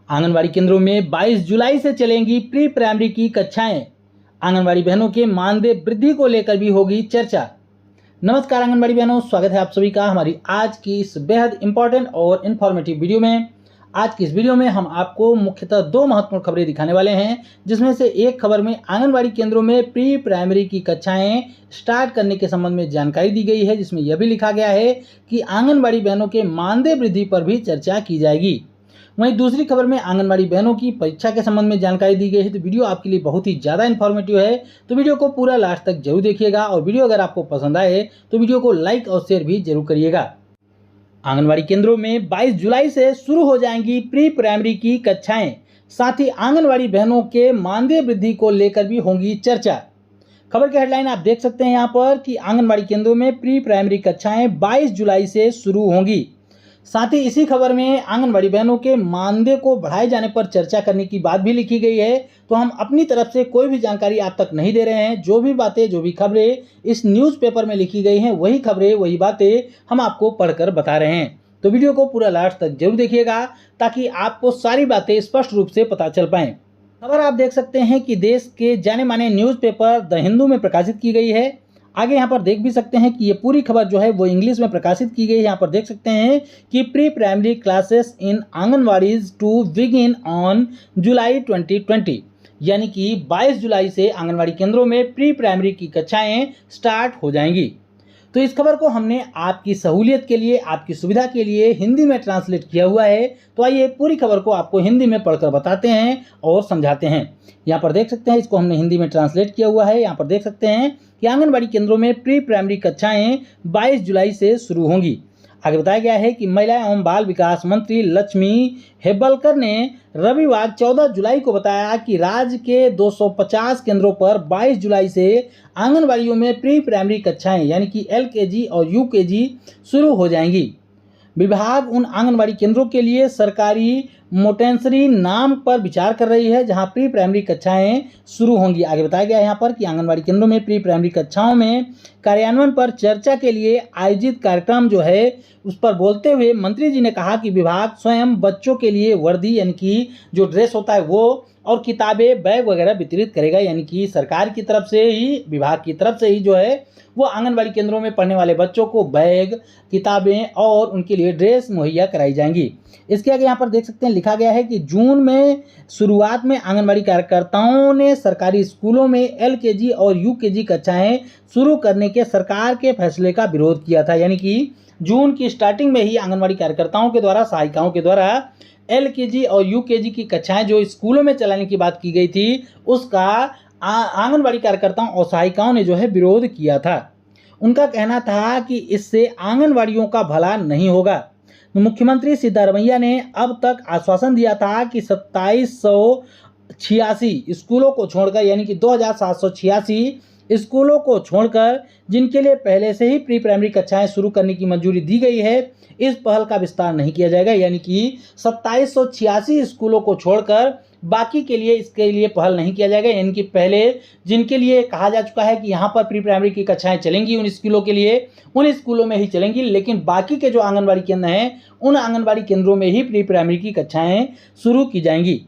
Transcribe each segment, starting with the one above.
आंगनबाड़ी केंद्रों में 22 जुलाई से चलेंगी प्री प्राइमरी की कक्षाएं। आंगनबाड़ी बहनों के मानदेय वृद्धि को लेकर भी होगी चर्चा। नमस्कार आंगनबाड़ी बहनों, स्वागत है आप सभी का हमारी आज की इस बेहद इंपॉर्टेंट और इन्फॉर्मेटिव वीडियो में। आज की इस वीडियो में हम आपको मुख्यतः दो महत्वपूर्ण खबरें दिखाने वाले हैं, जिसमें से एक खबर में आंगनबाड़ी केंद्रों में प्री प्राइमरी की कक्षाएं स्टार्ट करने के संबंध में जानकारी दी गई है, जिसमें यह भी लिखा गया है कि आंगनबाड़ी बहनों के मानदेय वृद्धि पर भी चर्चा की जाएगी। वहीं दूसरी खबर में आंगनबाड़ी बहनों की परीक्षा के संबंध में जानकारी दी गई है। तो वीडियो आपके लिए बहुत ही ज़्यादा इन्फॉर्मेटिव है, तो वीडियो को पूरा लास्ट तक जरूर देखिएगा। और वीडियो अगर आपको पसंद आए तो वीडियो को लाइक और शेयर भी जरूर करिएगा। आंगनबाड़ी केंद्रों में 22 जुलाई से शुरू हो जाएंगी प्री प्राइमरी की कक्षाएं। साथ ही आंगनबाड़ी बहनों के मानदेय वृद्धि को लेकर भी होंगी चर्चा। खबर की हेडलाइन आप देख सकते हैं यहाँ पर कि आंगनबाड़ी केंद्रों में प्री प्राइमरी कक्षाएं 22 जुलाई से शुरू होंगी। साथ ही इसी खबर में आंगनबाड़ी बहनों के मानदेय को बढ़ाए जाने पर चर्चा करने की बात भी लिखी गई है। तो हम अपनी तरफ से कोई भी जानकारी आप तक नहीं दे रहे हैं। जो भी बातें, जो भी खबरें इस न्यूज़पेपर में लिखी गई हैं, वही खबरें, वही बातें हम आपको पढ़कर बता रहे हैं। तो वीडियो को पूरा लास्ट तक जरूर देखिएगा ताकि आपको सारी बातें स्पष्ट रूप से पता चल पाएँ। खबर आप देख सकते हैं कि देश के जाने माने न्यूज़पेपर द हिंदू में प्रकाशित की गई है। आगे यहाँ पर देख भी सकते हैं कि ये पूरी खबर जो है वो इंग्लिश में प्रकाशित की गई है। यहाँ पर देख सकते हैं कि pre primary classes in anganwadis to begin on July 2020, यानी कि 22 जुलाई से आंगनवाड़ी केंद्रों में प्री प्राइमरी की कक्षाएं स्टार्ट हो जाएंगी। तो इस खबर को हमने आपकी सहूलियत के लिए, आपकी सुविधा के लिए हिंदी में ट्रांसलेट किया हुआ है। तो आइए पूरी खबर को आपको हिंदी में पढ़कर बताते हैं और समझाते हैं। यहाँ पर देख सकते हैं, इसको हमने हिंदी में ट्रांसलेट किया हुआ है। यहाँ पर देख सकते हैं कि आंगनबाड़ी केंद्रों में प्री प्राइमरी कक्षाएं 22 जुलाई से शुरू होंगी। आगे बताया गया है कि महिला एवं बाल विकास मंत्री लक्ष्मी हेब्बलकर ने रविवार 14 जुलाई को बताया कि राज्य के 250 केंद्रों पर 22 जुलाई से आंगनबाड़ियों में प्री प्राइमरी कक्षाएं यानी कि LKG और UKG शुरू हो जाएंगी। विभाग उन आंगनबाड़ी केंद्रों के लिए सरकारी मोटेंसरी नाम पर विचार कर रही है जहां प्री प्राइमरी कक्षाएं शुरू होंगी। आगे बताया गया है यहाँ पर कि आंगनबाड़ी केंद्रों में प्री प्राइमरी कक्षाओं में कार्यान्वयन पर चर्चा के लिए आयोजित कार्यक्रम जो है उस पर बोलते हुए मंत्री जी ने कहा कि विभाग स्वयं बच्चों के लिए वर्दी यानी कि जो ड्रेस होता है वो और किताबें, बैग वगैरह वितरित करेगा। यानी कि सरकार की तरफ से ही, विभाग की तरफ से ही जो है वो आंगनबाड़ी केंद्रों में पढ़ने वाले बच्चों को बैग, किताबें और उनके लिए ड्रेस मुहैया कराई जाएंगी। इसके आगे यहाँ पर देख सकते हैं लिखा गया है कि जून में शुरुआत में आंगनबाड़ी कार्यकर्ताओं ने सरकारी स्कूलों में LKG और UKG कक्षाएं शुरू करने के सरकार के फैसले का विरोध किया था। यानी कि जून की स्टार्टिंग में ही आंगनबाड़ी कार्यकर्ताओं के द्वारा, सहायिकाओं के द्वारा LKG और UKG की कक्षाएं जो स्कूलों में चलाने की बात की गई थी, उसका आंगनबाड़ी कार्यकर्ताओं और सहायिकाओं ने जो है विरोध किया था। उनका कहना था कि इससे आंगनबाड़ियों का भला नहीं होगा। तो मुख्यमंत्री सिद्धारमैया ने अब तक आश्वासन दिया था कि 2786 स्कूलों को छोड़कर, यानी कि 2786 स्कूलों को छोड़कर जिनके लिए पहले से ही प्री प्राइमरी कक्षाएं शुरू करने की मंजूरी दी गई है, इस पहल का विस्तार नहीं किया जाएगा। यानी कि 2786 स्कूलों को छोड़कर बाकी के लिए इसके लिए पहल नहीं किया जाएगा। यानी कि पहले जिनके लिए कहा जा चुका है कि यहाँ पर प्री प्राइमरी की कक्षाएं चलेंगी, उन स्कूलों के लिए उन स्कूलों में ही चलेंगी, लेकिन बाकी के जो आंगनबाड़ी केंद्र हैं उन आंगनबाड़ी केंद्रों में ही प्री प्राइमरी की कक्षाएं शुरू की जाएंगी।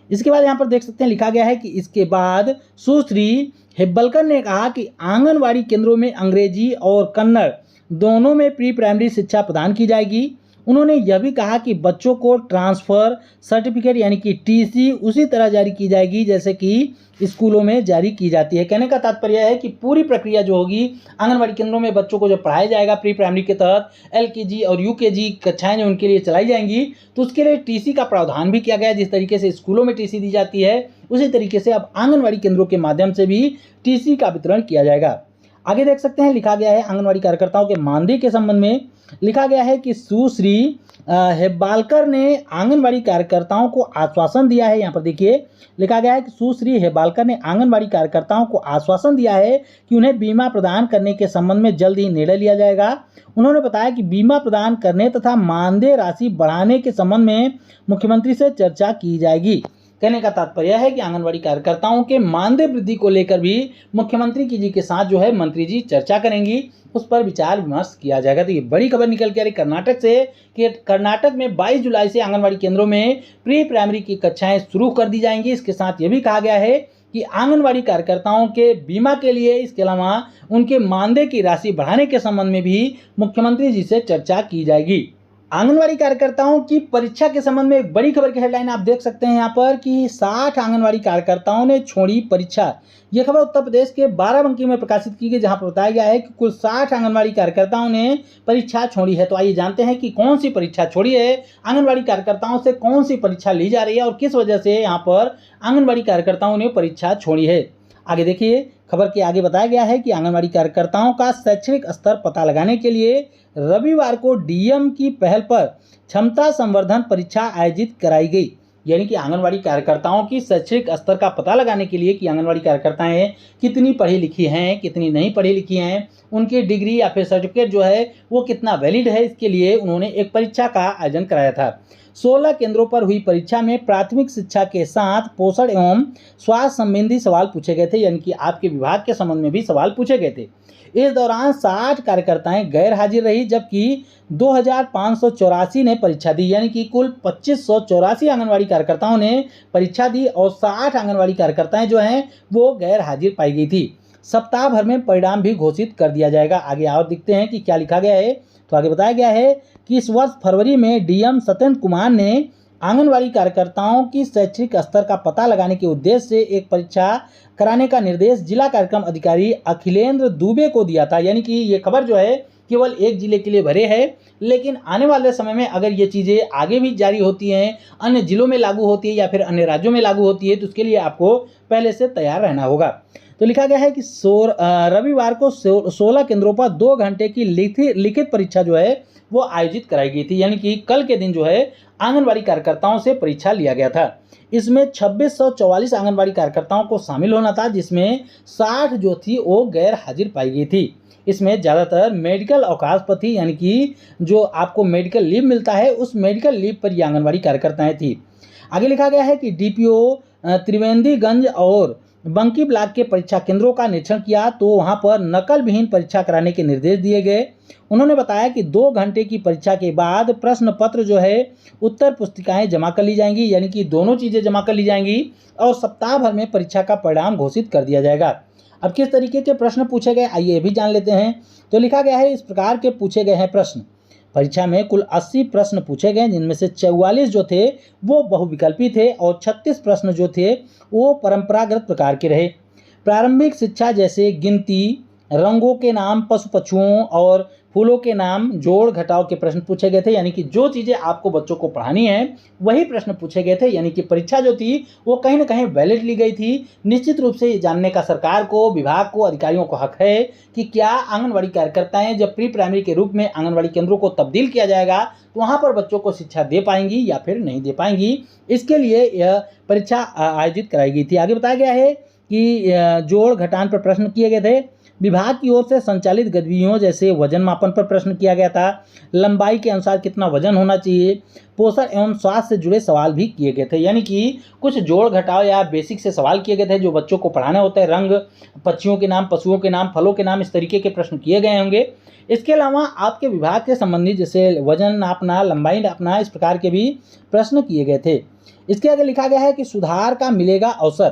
इसके बाद यहाँ पर देख सकते हैं लिखा गया है कि इसके बाद सुश्री हेब्बलकर ने कहा कि आंगनबाड़ी केंद्रों में अंग्रेजी और कन्नड़ दोनों में प्री प्राइमरी शिक्षा प्रदान की जाएगी। उन्होंने यह भी कहा कि बच्चों को ट्रांसफ़र सर्टिफिकेट यानी कि TC उसी तरह जारी की जाएगी जैसे कि स्कूलों में जारी की जाती है। कहने का तात्पर्य है कि पूरी प्रक्रिया जो होगी आंगनबाड़ी केंद्रों में बच्चों को जो पढ़ाया जाएगा प्री प्राइमरी के तहत, LKG और UKG कक्षाएं जो उनके लिए चलाई जाएंगी, तो उसके लिए TC का प्रावधान भी किया गया है। जिस तरीके से स्कूलों में TC दी जाती है, उसी तरीके से अब आंगनबाड़ी केंद्रों के माध्यम से भी TC का वितरण किया जाएगा। आगे देख सकते हैं लिखा गया है आंगनबाड़ी कार्यकर्ताओं के मानदेय के संबंध में लिखा गया है कि सुश्री हेब्बालकर ने आंगनबाड़ी कार्यकर्ताओं को आश्वासन दिया है। यहाँ पर देखिए लिखा गया है कि सुश्री हेब्बालकर ने आंगनबाड़ी कार्यकर्ताओं को आश्वासन दिया है कि उन्हें बीमा प्रदान करने के संबंध में जल्द ही निर्णय लिया जाएगा। उन्होंने बताया कि बीमा प्रदान करने तथा मानदेय राशि बढ़ाने के संबंध में मुख्यमंत्री से चर्चा की जाएगी। कहने का तात्पर्य है कि आंगनबाड़ी कार्यकर्ताओं के मानदेय वृद्धि को लेकर भी मुख्यमंत्री जी के साथ जो है मंत्री जी चर्चा करेंगी, उस पर विचार विमर्श किया जाएगा। तो ये बड़ी खबर निकल के आ रही कर्नाटक से कि कर्नाटक में 22 जुलाई से आंगनबाड़ी केंद्रों में प्री प्राइमरी की कक्षाएं शुरू कर दी जाएंगी। इसके साथ ये भी कहा गया है कि आंगनबाड़ी कार्यकर्ताओं के बीमा के लिए, इसके अलावा उनके मानदेय की राशि बढ़ाने के संबंध में भी मुख्यमंत्री जी से चर्चा की जाएगी। आंगनवाड़ी कार्यकर्ताओं की परीक्षा के संबंध में एक बड़ी खबर की हेडलाइन आप देख सकते हैं यहाँ पर कि 60 आंगनवाड़ी कार्यकर्ताओं ने छोड़ी परीक्षा। यह खबर उत्तर प्रदेश के बाराबंकी में प्रकाशित की गई, जहां पर बताया गया है कि कुल 60 आंगनवाड़ी कार्यकर्ताओं ने परीक्षा छोड़ी है। तो आइए जानते हैं कि कौन सी परीक्षा छोड़ी है, आंगनवाड़ी कार्यकर्ताओं से कौन सी परीक्षा ली जा रही है और किस वजह से यहाँ पर आंगनवाड़ी कार्यकर्ताओं ने परीक्षा छोड़ी है। आगे देखिए, खबर के आगे बताया गया है कि आंगनवाड़ी कार्यकर्ताओं का शैक्षणिक स्तर पता लगाने के लिए रविवार को डीएम की पहल पर क्षमता संवर्धन परीक्षा आयोजित कराई गई। यानी कि आंगनवाड़ी कार्यकर्ताओं की शैक्षणिक स्तर का पता लगाने के लिए कि आंगनवाड़ी कार्यकर्ताएं कितनी पढ़ी लिखी हैं, कितनी नहीं पढ़ी लिखी हैं, उनकी डिग्री या फिर सर्टिफिकेट जो है वो कितना वैलिड है, इसके लिए उन्होंने एक परीक्षा का आयोजन कराया था। 16 केंद्रों पर हुई परीक्षा में प्राथमिक शिक्षा के साथ पोषण एवं स्वास्थ्य संबंधी सवाल पूछे गए थे, यानी कि आपके विभाग के संबंध में भी सवाल पूछे गए थे। इस दौरान 60 कार्यकर्ताएं गैर हाजिर रही, जबकि 2584 ने परीक्षा दी। यानी कि कुल 2584 आंगनवाड़ी कार्यकर्ताओं ने परीक्षा दी और 60 आंगनवाड़ी कार्यकर्ताएं जो हैं वो गैर हाजिर पाई गई थी। सप्ताह भर में परिणाम भी घोषित कर दिया जाएगा। आगे और देखते हैं कि क्या लिखा गया है। तो आगे बताया गया है कि इस वर्ष फरवरी में डीएम सत्येंद्र कुमार ने आंगनवाड़ी कार्यकर्ताओं की शैक्षणिक स्तर का पता लगाने के उद्देश्य से एक परीक्षा कराने का निर्देश जिला कार्यक्रम अधिकारी अखिलेंद्र दुबे को दिया था। यानी कि ये खबर जो है केवल एक जिले के लिए भरे है, लेकिन आने वाले समय में अगर ये चीज़ें आगे भी जारी होती हैं, अन्य जिलों में लागू होती है या फिर अन्य राज्यों में लागू होती है, तो उसके लिए आपको पहले से तैयार रहना होगा। तो लिखा गया है कि रविवार को 16 केंद्रों पर 2 घंटे की लिखित परीक्षा जो है वो आयोजित कराई गई थी। यानी कि कल के दिन जो है आंगनवाड़ी कार्यकर्ताओं से परीक्षा लिया गया था। इसमें 2644 आंगनवाड़ी कार्यकर्ताओं को शामिल होना था, जिसमें 60 जो थी वो गैर हाजिर पाई गई थी। इसमें ज़्यादातर मेडिकल अवकाश पर थी, यानी कि जो आपको मेडिकल लीव मिलता है उस मेडिकल लीव पर ये आंगनवाड़ी कार्यकर्ताएं थी। आगे लिखा गया है कि डीपीओ त्रिवेंद्रगंज और बंकी ब्लॉक के परीक्षा केंद्रों का निरीक्षण किया, तो वहां पर नकल विहीन परीक्षा कराने के निर्देश दिए गए। उन्होंने बताया कि 2 घंटे की परीक्षा के बाद प्रश्न पत्र जो है उत्तर पुस्तिकाएं जमा कर ली जाएंगी, यानी कि दोनों चीज़ें जमा कर ली जाएंगी और सप्ताह भर में परीक्षा का परिणाम घोषित कर दिया जाएगा। अब किस तरीके के प्रश्न पूछे गए आइए ये भी जान लेते हैं। तो लिखा गया है इस प्रकार के पूछे गए हैं प्रश्न। परीक्षा में कुल 80 प्रश्न पूछे गए, जिनमें से 44 जो थे वो बहुविकल्पी थे और 36 प्रश्न जो थे वो परंपरागत प्रकार के रहे। प्रारंभिक शिक्षा जैसे गिनती, रंगों के नाम, पशु पक्षुओं और फूलों के नाम, जोड़ घटाव के प्रश्न पूछे गए थे। यानी कि जो चीज़ें आपको बच्चों को पढ़ानी है वही प्रश्न पूछे गए थे। यानी कि परीक्षा जो थी वो कहीं ना कहीं वैलिड ली गई थी। निश्चित रूप से ये जानने का सरकार को, विभाग को, अधिकारियों को हक है कि क्या आंगनवाड़ी कार्यकर्ताएं जब प्री प्राइमरी के रूप में आंगनवाड़ी केंद्रों को तब्दील किया जाएगा तो वहाँ पर बच्चों को शिक्षा दे पाएंगी या फिर नहीं दे पाएंगी। इसके लिए यह परीक्षा आयोजित कराई गई थी। आगे बताया गया है कि जोड़ घटान पर प्रश्न किए गए थे। विभाग की ओर से संचालित गतिविधियों जैसे वजन मापन पर प्रश्न किया गया था। लंबाई के अनुसार कितना वजन होना चाहिए, पोषण एवं स्वास्थ्य से जुड़े सवाल भी किए गए थे। यानी कि कुछ जोड़ घटाव या बेसिक से सवाल किए गए थे जो बच्चों को पढ़ाने होते हैं। रंग, पक्षियों के नाम, पशुओं के नाम, फलों के नाम, इस तरीके के प्रश्न किए गए होंगे। इसके अलावा आपके विभाग से संबंधित जैसे वजन नापना, लंबाई नापना, इस प्रकार के भी प्रश्न किए गए थे। इसके आगे लिखा गया है कि सुधार का मिलेगा अवसर।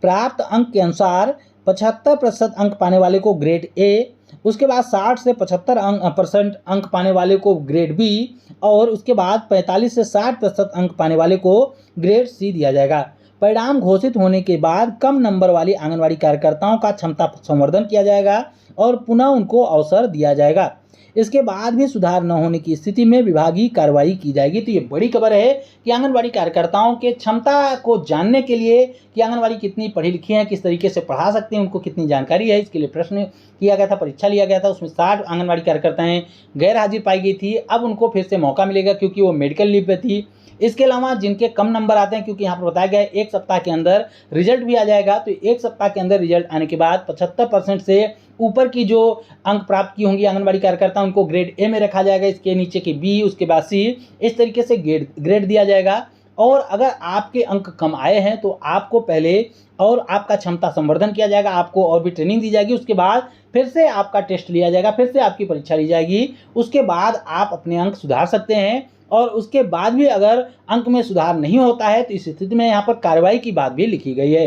प्राप्त अंक के अनुसार 75% अंक पाने वाले को ग्रेड ए, उसके बाद 60 से 75% अंक पाने वाले को ग्रेड बी और उसके बाद 45 से 60% अंक पाने वाले को ग्रेड सी दिया जाएगा। परिणाम घोषित होने के बाद कम नंबर वाली आंगनवाड़ी कार्यकर्ताओं का क्षमता संवर्धन किया जाएगा और पुनः उनको अवसर दिया जाएगा। इसके बाद भी सुधार न होने की स्थिति में विभागीय कार्रवाई की जाएगी। तो ये बड़ी खबर है कि आंगनवाड़ी कार्यकर्ताओं के क्षमता को जानने के लिए कि आंगनवाड़ी कितनी पढ़ी लिखी हैं, किस तरीके से पढ़ा सकते हैं, उनको कितनी जानकारी है, इसके लिए प्रश्न किया गया था, परीक्षा लिया गया था। उसमें 60 आंगनवाड़ी कार्यकर्ताएं गैर हाजिर पाई गई थी। अब उनको फिर से मौका मिलेगा क्योंकि वो मेडिकल लीव पे थी। इसके अलावा जिनके कम नंबर आते हैं, क्योंकि यहाँ पर बताया गया है 1 सप्ताह के अंदर रिजल्ट भी आ जाएगा, तो 1 सप्ताह के अंदर रिजल्ट आने के बाद 75% से ऊपर की जो अंक प्राप्त की होंगी आंगनवाड़ी कार्यकर्ता उनको ग्रेड ए में रखा जाएगा, इसके नीचे की बी, उसके बाद सी, इस तरीके से ग्रेड दिया जाएगा। और अगर आपके अंक कम आए हैं तो आपको पहले और आपका क्षमता संवर्धन किया जाएगा, आपको और भी ट्रेनिंग दी जाएगी, उसके बाद फिर से आपका टेस्ट लिया जाएगा, फिर से आपकी परीक्षा ली जाएगी। उसके बाद आप अपने अंक सुधार सकते हैं और उसके बाद भी अगर अंक में सुधार नहीं होता है तो इस स्थिति में यहाँ पर कार्रवाई की बात भी लिखी गई है।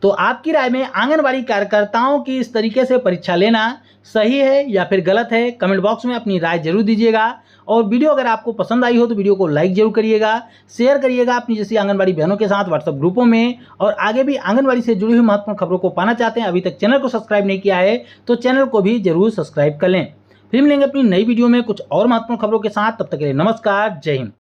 तो आपकी राय में आंगनबाड़ी कार्यकर्ताओं की इस तरीके से परीक्षा लेना सही है या फिर गलत है? कमेंट बॉक्स में अपनी राय जरूर दीजिएगा। और वीडियो अगर आपको पसंद आई हो तो वीडियो को लाइक जरूर करिएगा, शेयर करिएगा अपनी जैसी आंगनबाड़ी बहनों के साथ व्हाट्सएप ग्रुपों में। और आगे भी आंगनबाड़ी से जुड़ी हुई महत्वपूर्ण खबरों को पाना चाहते हैं, अभी तक चैनल को सब्सक्राइब नहीं किया है तो चैनल को भी जरूर सब्सक्राइब कर लें। फिर मिलेंगे अपनी नई वीडियो में कुछ और महत्वपूर्ण खबरों के साथ, तब तक के लिए नमस्कार, जय हिंद।